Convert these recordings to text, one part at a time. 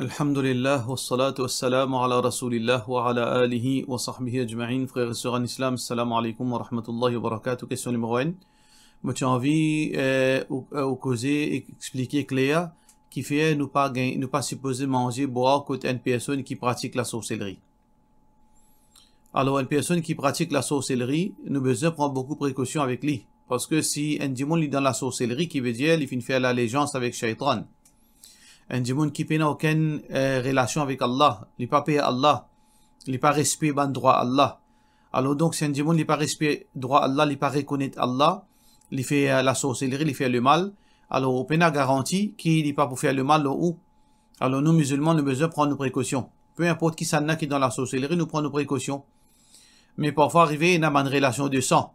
Alhamdulillah, wassalatu wassalamu ala rasulillah wa ala alihi wa sahbihi ajma'in. Frères et sœurs en islam, assalamu alaikum wa rahmatullahi wa barakatuh. Question numéro 1. Moi, j'ai envie de causer et expliquer clair qui fait nous pas supposer manger, boire côté une personne qui pratique la sorcellerie. Alors, une personne qui pratique la sorcellerie, nous besoin prendre beaucoup de précautions avec lui. Parce que si un démon est dans la sorcellerie, qui veut dire, il finit faire l'allégeance avec Shaitan. Un démon qui n'a aucune relation avec Allah, il n'est pas payé à Allah, il n'est pas respect ban droit à Allah. Alors donc, si un démon n'est pas respect droit à Allah, il n'est pas reconnaître Allah, il fait la sorcellerie, il fait le mal, alors on peut garantir qu'il n'est pas pour faire le mal ou. Alors nous, musulmans, nous avons besoin de prendre nos précautions. Peu importe qui s'en a qui est dans la sorcellerie, nous prenons nos précautions. Mais parfois, arriver, il y a une relation de sang.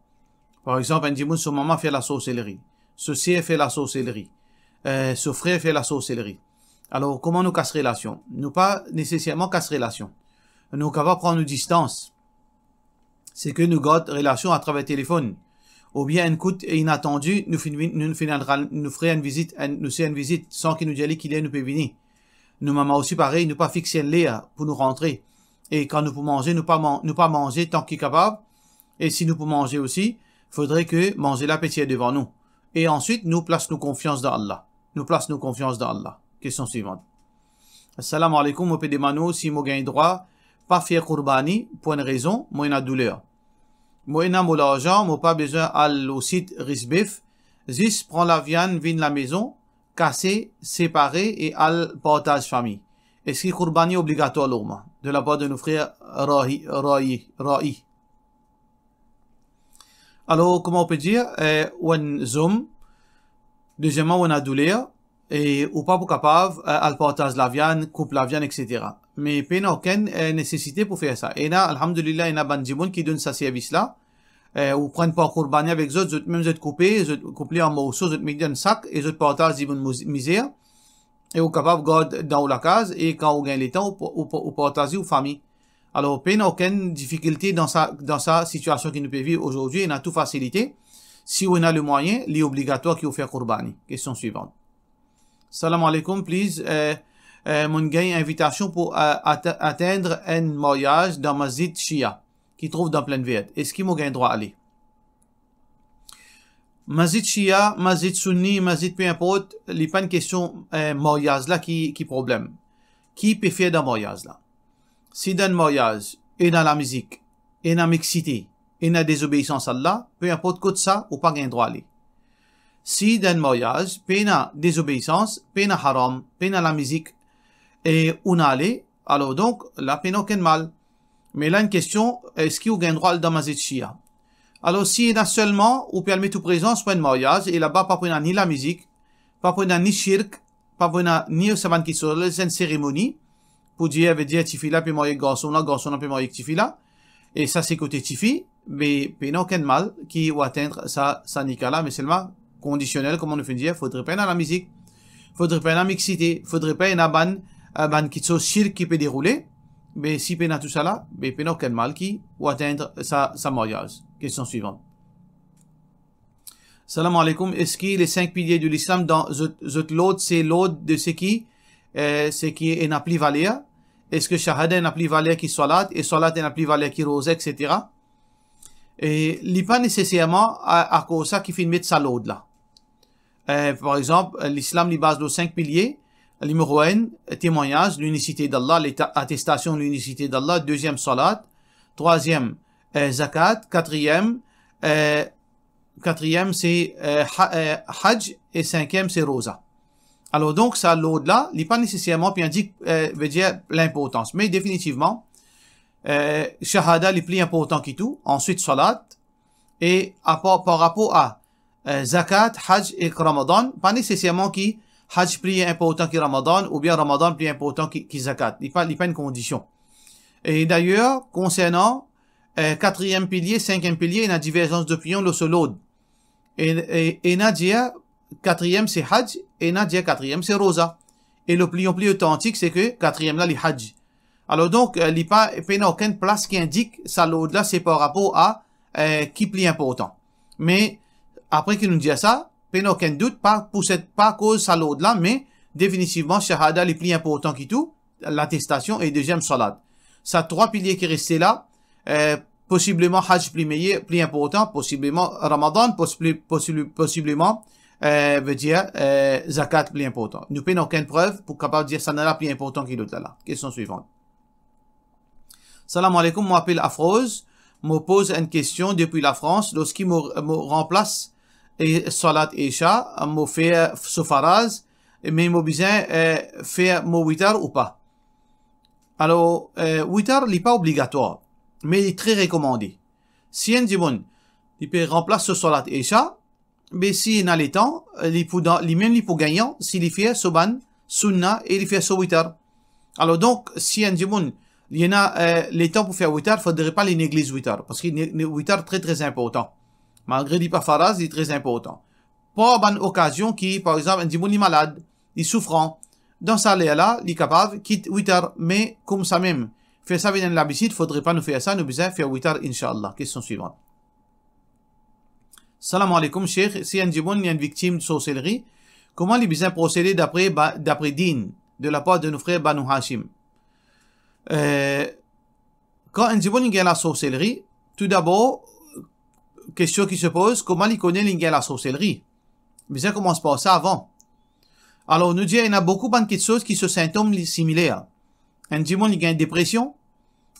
Par exemple, un démon, son maman fait la sorcellerie, ce sœur fait la sorcellerie, ce frère fait la sorcellerie. Alors, comment nous casse relation? Nous pas nécessairement casse relation. Nous capables prendre une distance. C'est que nous gardons relation à travers le téléphone. Ou bien, un coup inattendu, nous ferons une visite, une visite sans qu'il nous dise qu'il est, nous peut venir. Nous, maman aussi pareil, nous pas fixer un lait pour nous rentrer. Et quand nous pouvons manger, nous pas manger tant qu'il est capable. Et si nous pouvons manger aussi, faudrait que manger l'appétit devant nous. Et ensuite, nous place nos confiance dans Allah. Nous place nos confiance dans Allah. Question suivante. Assalamu alaikum, moi, pédémano, si moi gagne droit, pas faire kurbani, pour une raison, moi, une douleur. Moi, n'a mon l'argent, moi, pas besoin aller au site Risbif, juste prend la viande, vient la maison, casser, séparer et al partage famille. Est-ce que kurbani est obligatoire, l'homme, de la part de nos frères Ra'i? Alors, comment on peut dire, un zoom, deuxièmement, on a douleur, et ou pas pour capable à partager la viande, coupe la viande, etc. Mais il n'y a aucune nécessité pour faire ça. Et là, alhamdulillah, il y a des gens qui donnent ce service-là, ou prennent pas kurbani avec eux, même eux couper en morceaux, eux mettent dans un sac, et eux partagent une misère, et ou capable de garder dans la case, et quand on gagne le temps, ou partager aux familles. Alors, il n'y a aucune difficulté dans sa situation qui nous peut vivre aujourd'hui, il y a tout facilité. Si on a le moyen, il est obligatoire qu'il faut faire kurbani. Question suivante. Salam alaikum, please. Mon gagne invitation pour atteindre un mariage dans Masjid Shia qui trouve dans pleine ville. Est-ce qu'il m'a gagne droit à aller? Masjid Shia, Masjid Sunni, Masjid peu importe, il n'y a pas une question mariage là qui problème. Qui peut faire dans mariage là? Si dans le mariage, et dans la musique, et dans la mixité, et dans la désobéissance à Allah, peu importe quoi de ça, ou pas gagne droit à aller. Si dans le mariage, pena désobéissance, pena haram, pena la musique, et on allait, alors donc, la pena aucun mal. Mais là, une question, est-ce qu'il y a un droit dans Masjid Shia? Alors, si il y a seulement, ou permet tout présence pour un mariage, et là-bas, pas pour ni la musique, pas pour ni shirk, pas pour ni savan qui sont les cérémonies, pour dire, veut dire, tifila, puis marier garçon, puis marier tifila, et ça, c'est côté tifi, mais pena aucun mal, qui va atteindre ça nika-là, mais seulement, conditionnel, comme on le fait dire, faudrait pas dans la musique, faudrait pas dans la mixité, faudrait pas dans ban qui sont shirk qui peut dérouler, mais si pena tout ça là, mais pena aucun mal qui va atteindre sa mariage. Question suivante. Salam alaikum, est-ce que les 5 piliers de l'islam dans l'autre, c'est l'autre de ce qui est n'a plus valeur? Est-ce que shahada n'a plus valeur qui salat, et salat n'a plus valeur qui rose, etc. Et il n'est pas nécessairement à cause de ça qu'il fait mettre ça l'autre là. Par exemple, l'islam est base de 5 piliers. Numéro 1, témoignage, l'unicité d'Allah, l'attestation de l'unicité d'Allah. Deuxième, salat. Troisième, zakat. Quatrième, c'est hajj. Et cinquième, c'est rosa. Alors donc, ça l'autre là, il n'est pas nécessairement, puis on dit, veut dire l'importance. Mais définitivement, shahada le plus important que tout, ensuite salat, et par rapport à zakat, hajj et ramadan, pas nécessairement qui hajj plus important que ramadan, ou bien ramadan plus important que zakat, il n'est pas une condition. Et d'ailleurs, concernant quatrième pilier, cinquième pilier, il y a une divergence d'opinion de ce lot. Et il y a dit, quatrième c'est hajj, et il y a dit quatrième c'est rosa. Et l'opinion plus authentique, c'est que quatrième là, le hajj. Alors donc, il n'y a pas aucune place qui indique ça l'autre là, c'est par rapport à qui est plus important. Mais après qu'il nous dit ça, il n'y a aucun doute, pas à cause de ça l'autre là, mais définitivement, shahada est plus important que tout, l'attestation et deuxième salat. Ça 3 piliers qui restaient là, possiblement Hajj plus important, possiblement Ramadan, possiblement veut dire Zakat plus important. Nous n'avons aucune preuve pour capable de dire ça n'est pas plus important que l'autre là. Question suivante. Salam alaikum, je m'appelle Afrose, me pose une question depuis la France. Lorsqu'il me remplace et Salat Isha, me fait Sofaraz, mais me besoin faire mon witar ou pas. Alors, witar n'est pas obligatoire, mais il est très recommandé. Si un djibon, il peut remplacer Salat Isha, mais s'il a le temps, il peut gagner s'il fait Soban, Sunna et il fait so witar. Alors donc, si un djibon, il y en a les temps pour faire witar, il ne faudrait pas les négliger witar, parce que le witar est très important. Malgré qu'il pas faraz, il est très important. Pour une occasion qui, par exemple, un djibon est malade, il est souffrant, dans ça là, il est capable, quitte witar, mais comme ça même, faire ça avec l'habitude, il ne faudrait pas nous faire ça, nous devons faire witar, Inch'Allah. Question suivante. Salam alaikum, Cheikh. Si un djibon est une victime de sorcellerie, comment il besoin procéder d'après din, de la part de nos frères Banu Hashim? Quand un djibon gagne la sorcellerie, tout d'abord, question qui se pose, comment il connaît qu'il gagne la sorcellerie? Besoin commence par ça avant. Alors, nous disons, il y a beaucoup de choses qui sont symptômes similaires. Un djibon il gagne dépression,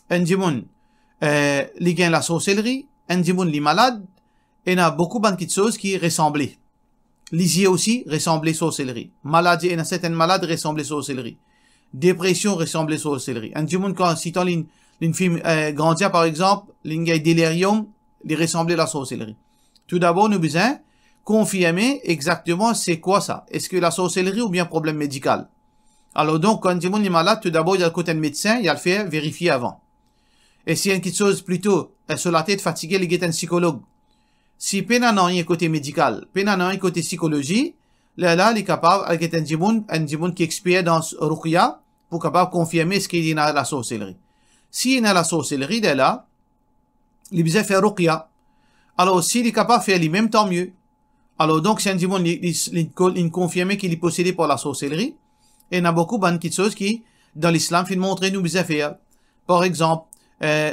un djibon il gagne la sorcellerie, un djibon il est malade, et il y a beaucoup de choses qui ressemblent. Lisier aussi ressemble à sorcellerie. Maladie, il y a certaines malades ressemblent à sorcellerie. Dépression ressemble à sorcellerie. Un djibon quand si tu as une fille grandir par exemple, il y a délirium, il ressemble à la sorcellerie. Tout d'abord, nous besoin confirmer exactement c'est quoi ça. Est-ce que la sorcellerie ou bien problème médical? Alors donc, quand un djibon est malade, tout d'abord, il y a le côté médecin, il y a le faire vérifier avant. Et s'il y a une petite chose plutôt sur la tête fatiguée, il y a un psychologue. Si pena n'a rien côté médical, pena n'a rien côté psychologie, là, il est capable, avec un djibon qui expert dans Ruqya, pour capable confirmer ce qu'il y a la sorcellerie. S'il y a la sorcellerie, là, il besoin faire Ruqya. Alors, s'il est capable de faire les mêmes, tant mieux. Alors, donc, c'est un djibon, il confirme qu'il est possédé par la sorcellerie. Et il y a beaucoup de choses qui, dans l'islam, il montre nous besoin faire. Par exemple,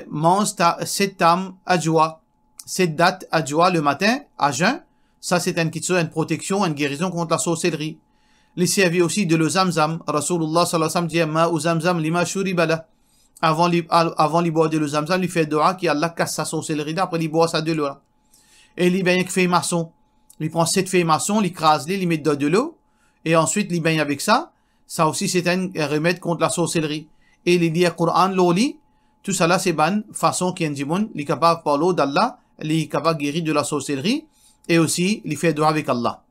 mange 7 tam adjoua. 7 dates adjoua le matin, à jeun. Ça, c'est une petite chose, une protection, une guérison contre la sorcellerie. Les servir aussi de le zamzam. Rasulullah sallallahu alayhi wa sallam dit, ma ou zamzam lima shuribala. Avant les boire de le zamzam, il fait dua qui Allah casse sa sorcellerie. Après, il boit ça de l'eau. Et il baigne avec feuilles maçon. Il prend 7 feuilles maçon, il crase les, il met de l'eau. Et ensuite, il baigne avec ça. Ça aussi, c'est un remède contre la sorcellerie. Et il dit, Coran, l'oli. Tout ça là, c'est bonne façon qu'il y a un djibon, il est capable par l'eau d'Allah, il est capable de guérir de la sorcellerie. Et aussi, il fait dua avec Allah.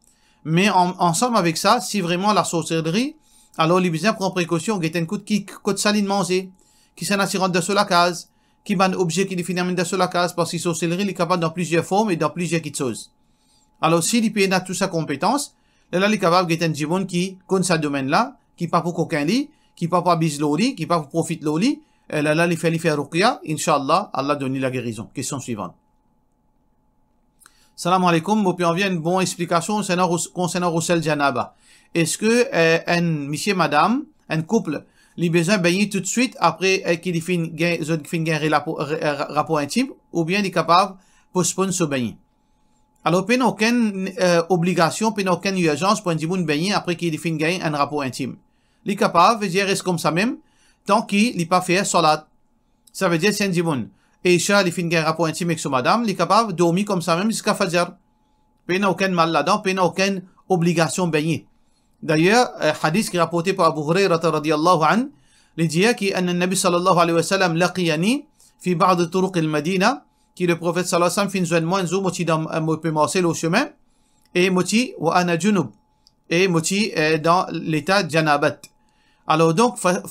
Mais ensemble avec ça, si vraiment la sorcellerie, alors il besoin prendre précaution, il y a un coup qui coûte saline manger, qui s'en assure de sur la case, qui ban objet qui définit de sur la case, parce que la sorcellerie, il est capable dans plusieurs formes et dans plusieurs petites choses. Alors, s'il peut a toute sa compétence, là, il est capable de un djibon qui connaît ce domaine-là, qui pas pour coquin lit, qui pas pour bise l'oli, qui pas pour profite l'oli, là, il fait ruqya, Inch'Allah, Allah donne la guérison. Question suivante. Salam alaikum, vous pouvez une bonne explication concernant Roussel Janaba. Est-ce que un monsieur, madame, un couple, il a besoin de baigner tout de suite après qu'il finit un rapport intime, ou bien il est capable de postponer ce baigner? Alors, il n'y a aucune obligation, il n'y a aucune urgence pour un djibon de baigner après qu'il finit gagner un rapport intime. Il est capable de dire reste comme ça même, tant qu'il n'a pas fait salat. Ça veut dire c'est un djibon. Et Isha, il finit un rapport intime avec son madame, il est capable de dormir comme ça même jusqu'à Fajr. Il n'y a aucun mal là-dedans, il n'y a aucune obligation de baigner. D'ailleurs, hadith qui est rapporté par Abu Hurairah radiyallahu anhu, il dit que le Nabi sallallahu alayhi wa sallam laqiyani fi ba'd turuq al-Madina, que le prophète sallallahu alayhi wa sallam fin joindre un jour, moti dans marcher le chemin, et moti wa ana junub, et moti dans l'état janabat. Alors donc, fa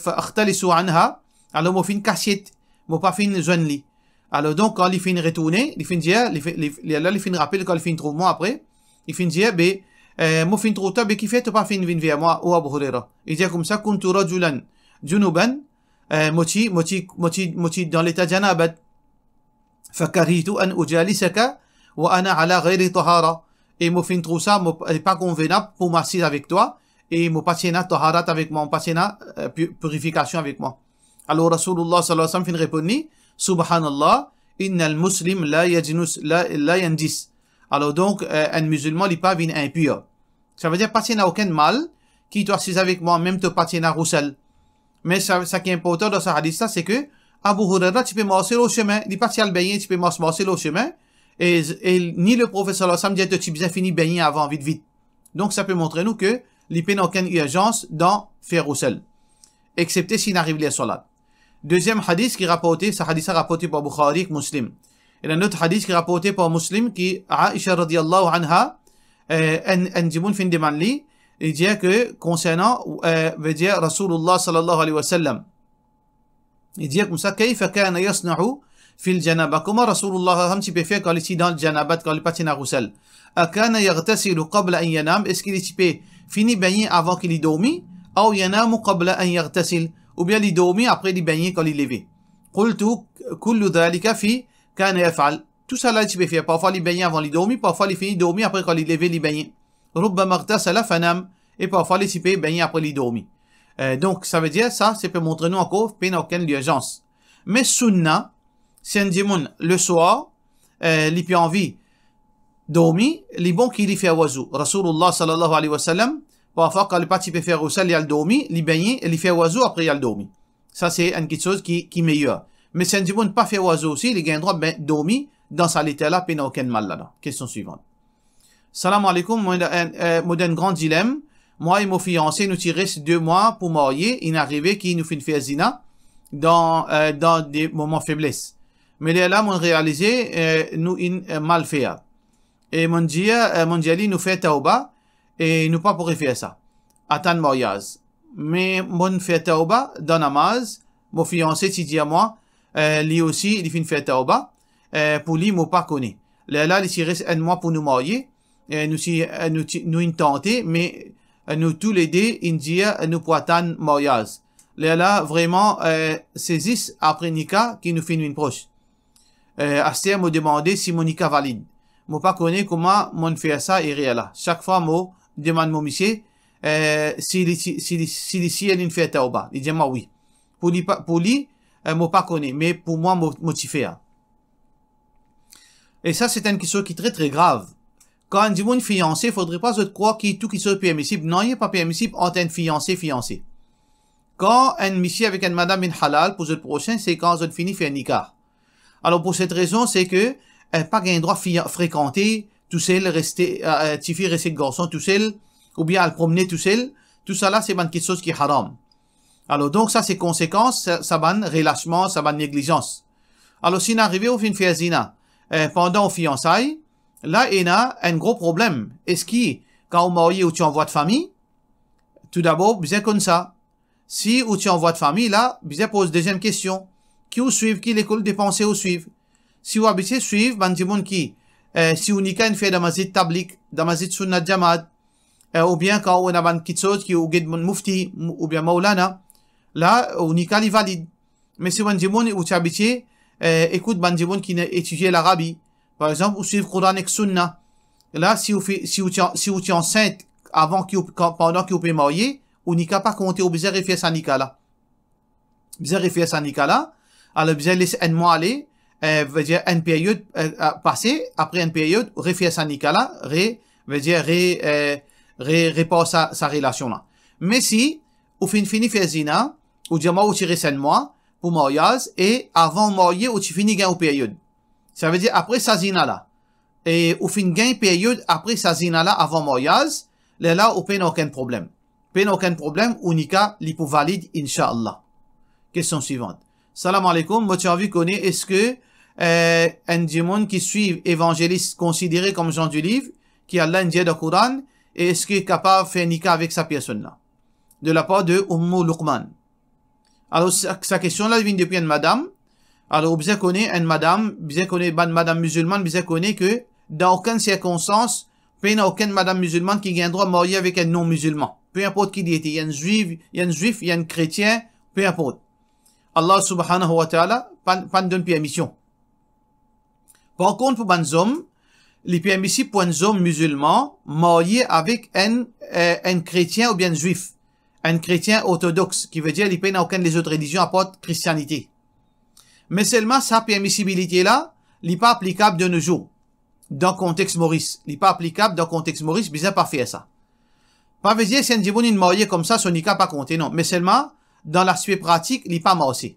akhtalisu anha, alors mo fin cachette, mo pas fin joindre. Alors donc, quand il finit retourner, il finit dire, il finit rappeler quand il finit trouver moi après, il finit dire, mo fin trouver toi, qui fait, tu pas fin venir vers moi, ou Abu Hurairah. Il dit comme ça, kuntu rajulan junuban, moti dans l'état janabat. فكرهت أن أجالسك وأنا على غير طهارة. Et moi fin trouve ça pas convenable pour m'asseoir avec toi et mon patiena taharat avec moi, mon patiena purification avec moi. Alors Rasulullah sallallahu alayhi wa sallam fin répondit, Subhanallah, innal muslim la yajnus la yandis. Alors donc, un musulman n'est pas vin impur. Ça veut dire patiena aucun mal, qui doit assis avec moi, même te patiena roussel. Mais ça qui est important dans ce hadith là, c'est que Abu Huraira, tu peux marcher au chemin, il pas le baigner, tu peux marcher au chemin, et ni le professeur sallallahu alayhi wa sallam dit tu bien fini baigner avant, vite. Donc ça peut montrer nous que l'IP n'a aucune urgence dans faire roussel, excepté s'il arrive les salades. Deuxième hadith qui est rapporté, ce hadith est rapporté par Bukhari et Muslim. Et un autre hadith qui est rapporté par Muslim, qui Aisha radiyallahu anha, un jiboun fin de manli, il dit que concernant, veut dire Rasulullah sallallahu alayhi wa sallam, il dit comme ça, kayfa kana yasna'u fil janaba, comment Rasulullah un petit peu fait quand il est dans le janabat, quand il patina roussel, akana yaghtasilu qabla an yanam, est-ce qu'il est fini baigner avant qu'il y dormi, ou yanamu qabla an yaghtasil, ou bien il dormi après il baigner quand il levé. Qultu kullu dhalika fi kana yaf'al. Tout ça là il peut faire, parfois il baigner avant il dormi, parfois il finit dormi après quand il levé il baigner. Rubbama ightasala fanam, et parfois il peut baigner après il dormi. Donc ça veut dire ça peut montrer nous encore pas aucune urgence. Mais sunna, si un dimoun le soir, il peut envie dormi, il bon qu'il y fait oiseau. Rasulullah sallallahu alayhi wa sallam, parfois quand le parti peut faire oiseau, il a le dormi, il baigner, il fait oiseau, après il a le dormi. Ça c'est une quelque chose qui est meilleur. Mais si un dimoun pas fait oiseau aussi, il a un droit de dormir dans sa l'état là, pas aucun mal là. Question suivante. Salam alaikum, moi d'un grand dilemme. Moi et mon fiancé nous tirons 2 mois pour marier. Il est arrivé qu'il nous fait une fiazina dans des moments faiblesse. Mais là, on réalisé nous une mal fait. Et mon diali nous fait tauba et nous pas pour faire ça. Attendre mariage. Mais mon fait tauba dans namaz, mon fiancé dit à moi, lui aussi il fait une fait tauba pour lui moi pas connaît. Là il tiré 1 mois pour nous marier. Nous une tenté mais nous tous les deux, India, nous pour attendre mariage. Là, vraiment, saisissent après Nika qui nous fait une proche. Aster m'a demandé si mon Nika valide. Moi pas connais comment mon fait ça et réel. Chaque fois, moi demande mon monsieur, si ici elle une fait tauba. Il dit moi oui. Pour lui, moi pas connais, mais pour moi, moi t'y fais. Et ça, c'est une question qui est très très grave. Quand on dit mon fiancé, faudrait pas se croire qu'il tout qui soit permissible. Non, il n'est pas permissible entre un fiancé. Quand un monsieur avec une madame in halal, pour le prochain, c'est quand on finit faire nikah. Alors, pour cette raison, c'est que, pas un droit fréquenter, tout seul, rester, tifi rester garçon tout seul, ou bien à le promener tout seul. Tout ça là, c'est quelque chose qui est haram. Alors, donc, ça, c'est conséquence, ça ban relâchement, ça ban négligence. Alors, si on arrive au fin faire zina, pendant aux fiançailles, là, il y a un gros problème. Est-ce que, quand on marie ou tu envoies de famille, tout d'abord, bien comme ça. Si ou tu envoies de famille, là, bien pose deuxième question. Qui ou suivent, qui l'école des pensées ou suivent? Si vous habitez suivre, ben, du monde qui, si on n'y a fait dans mazid tablik, dans mazid sunnat jamad, ou bien quand on a une petite chose qui ou guide mon mufti, ou bien maulana, là, on n'y a valide. Mais si on dit monde où tu habites, écoute, ben, du monde qui étudie l'Arabie, par exemple, ou suivre Coran et Sunna. Là, si vous êtes enceinte pendant que vous pouvez marier, ou n'y a pas compter au bizarre faire sa nika là. Bizarre faire sa nika là. Alors, bizarre laisser un mois aller, veut dire une période passer, après une période, refaire sa nika là, veut dire repasse sa relation là. Mais si, vous finissez faire zina, ou dire moi, vous tirez 5 mois pour mariage, et avant marier, ou tu finis gain aux périodes. Ça veut dire après sa zina là. Et au fin gain période après sa zina là avant mariage, là au peine aucun problème. Peine aucun problème, ou nika li pour valide inshallah. Question suivante. Salam alaikum, moi tu as vu connaître est-ce que un démon qui suit évangéliste considéré comme Jean du livre qui a l'indien de Coran et est-ce qu'il est capable de faire nika avec sa personne là? De la part de Luqman. Alors sa question là vient depuis une madame. Alors, vous connaissez une madame, vous connaissez une madame musulmane, vous connaissez que, dans aucune circonstance, il n'y a aucune madame musulmane qui a un droit de marier avec un non-musulman. Peu importe qui il était. Il y a un juif, il y a un chrétien, peu importe. Allah subhanahu wa ta'ala, pas donne permission. Par contre, pour les hommes, les permis pour un homme musulman marié avec un chrétien ou bien un juif, un chrétien orthodoxe, qui veut dire qu'il n'a aucune des autres religions à part christianité. Mais seulement sa permissibilité-là, n'est pas applicable de nos jours, dans le contexte Maurice. Il n'est pas applicable dans le contexte Maurice, bien pas faire ça. Pas veut dire si un djiboun est marié comme ça, son nika pas compté, non. Mais seulement, dans l'aspect pratique, il n'est pas marché.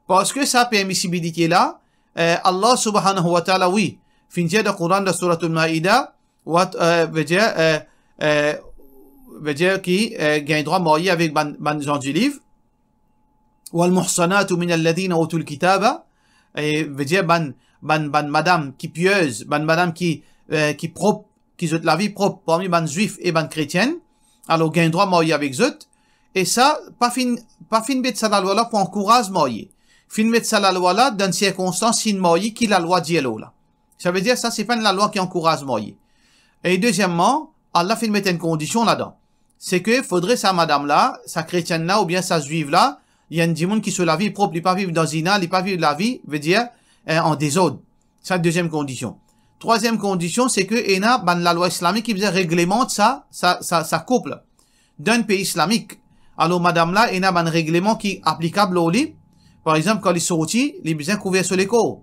Parce que sa permissibilité-là, Allah subhanahu wa ta'ala, oui, finit dans le Coran de Surah Al-Ma'idah, veut dire qui gagne droit marié avec ban gens du livre. Wal muhsanatu min alladhina utul kitaba, veut dire ban madame qui pieuse, ban madame qui propre, qui ont la vie propre parmi ban juifs et ban chrétiennes, alors gagne droit marié avec eux. Et ça, pas fin mettre ça la loi là pour encourager marié. Fin mettre ça la loi là dans une circonstance sin marié qui la loi dit là. Ça veut dire ça c'est pas la loi qui encourage marié. Et deuxièmement, Allah fin mettre une condition là-dedans. C'est que faudrait sa madame là, sa chrétienne là ou bien sa juive là, il y a un monde qui se la vie propre, il pas vivre dans zina, il pas vivre la vie, veut dire en désordre. C'est la deuxième condition. Troisième condition, c'est que la loi islamique qui réglemente sa couple d'un pays islamique. Alors madame là, il y a un règlement qui est applicable au lit. Par exemple, quand il est sorti, il est bien couvert sur les corps.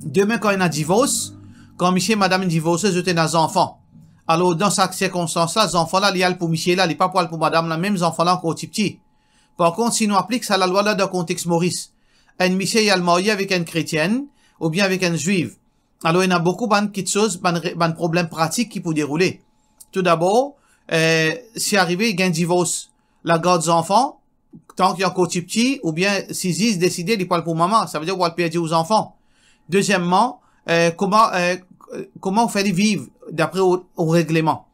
Demain, quand il y a un divorce, quand monsieur et madame divorcent, ils ont des enfants. Alors, dans cette circonstance-là, les enfants-là, ils sont pour monsieur là, ils sont pas pour madame là, même les enfants-là encore petits. Par contre, si nous appliquons ça la loi là dans le contexte Maurice, un monsieur il a le marié avec une chrétienne, ou bien avec un juif. Alors, il y a beaucoup de choses, de problèmes pratiques qui peuvent dérouler. Tout d'abord, si arrivé, il y a un divorce, la garde des enfants, tant qu'il y a encore petit, ou bien s'ils disent décider, ils parlent pour maman, ça veut dire qu'on va le perdre aux enfants. Deuxièmement, comment on fait les vivre d'après au règlement?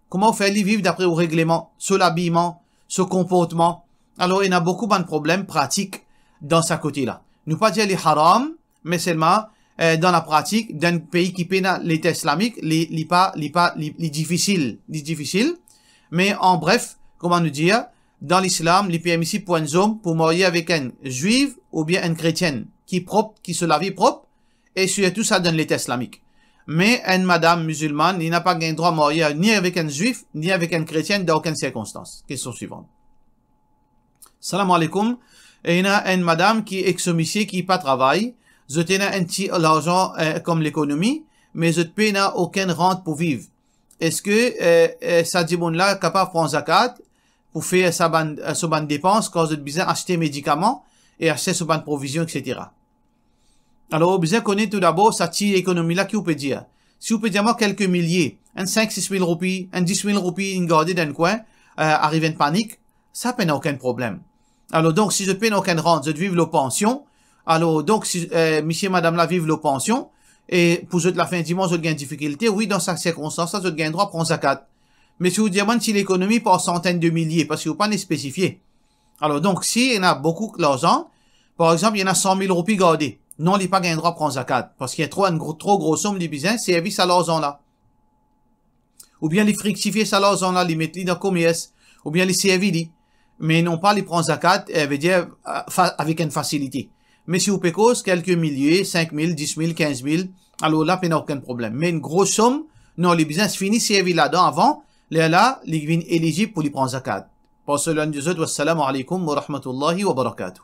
Comment on fait les vivre d'après au règlement? Sur l'habillement, sur le comportement. Alors, il y a beaucoup de problèmes pratiques dans ce côté-là. Nous pas dire les haram, mais seulement dans la pratique d'un pays qui peine l'État islamique, les difficiles. Mais en bref, comment nous dire, dans l'islam, les permissibles pour un homme pour marier avec un juif ou bien une chrétienne qui est propre, qui se la vie propre, et surtout ça dans l'État islamique. Mais une madame musulmane, il n'a pas gain droit à marier ni avec un juif, ni avec une chrétienne dans aucune circonstance. Question suivante. Salam alaikum. Et il y a une madame qui est ex-homicier, qui pas travail. Je tiens un petit l'argent comme l'économie, mais je ne n'a aucune rente pour vivre. Est-ce que ça dit bon là capable de prendre zakat pour faire sa bande dépenses quand vous êtes besoin acheter médicaments et acheter sa bande provision, etc. Alors, vous besoin connaître tout d'abord cette petite économie-là qui vous peut dire. Si vous pouvez dire moi quelques milliers, un 5-6 000 roupies, un 10 000 roupies, une gardée d'un coin, arrive une panique, ça n'a aucun problème. Alors, donc, si je paye aucune rente, je vive la pension. Alors, donc, si monsieur et madame là vivent la pension, et pour eux, la fin du dimanche, je gagne difficulté, oui, dans cette circonstance-là, je gagne droit à prendre zakat. Mais si vous dites, si l'économie par centaines de milliers, parce que vous pas les spécifier. Alors, donc, si il y en a beaucoup d'argent, par exemple, il y en a 100 000 roupies gardées. Non, il n'est pas gagne droit à prendre zakat. Parce qu'il y a trop grosse somme de besoin, service à l'argent là. Ou bien les fructifier ça l'argent là, les mettre dans le commerce. Ou bien les servir. Mais non pas les prendre zakat, veut dire, avec une facilité. Mais si vous payez quelques milliers, 5 000, 10 000, 15 000, alors là, il n'y a aucun problème. Mais une grosse somme, non, les business finis servir là-dedans avant, là, les éligibles pour les prendre zakat. Pour cela, nous disons, wassalamu alaikum wa rahmatullahi wa barakatuh.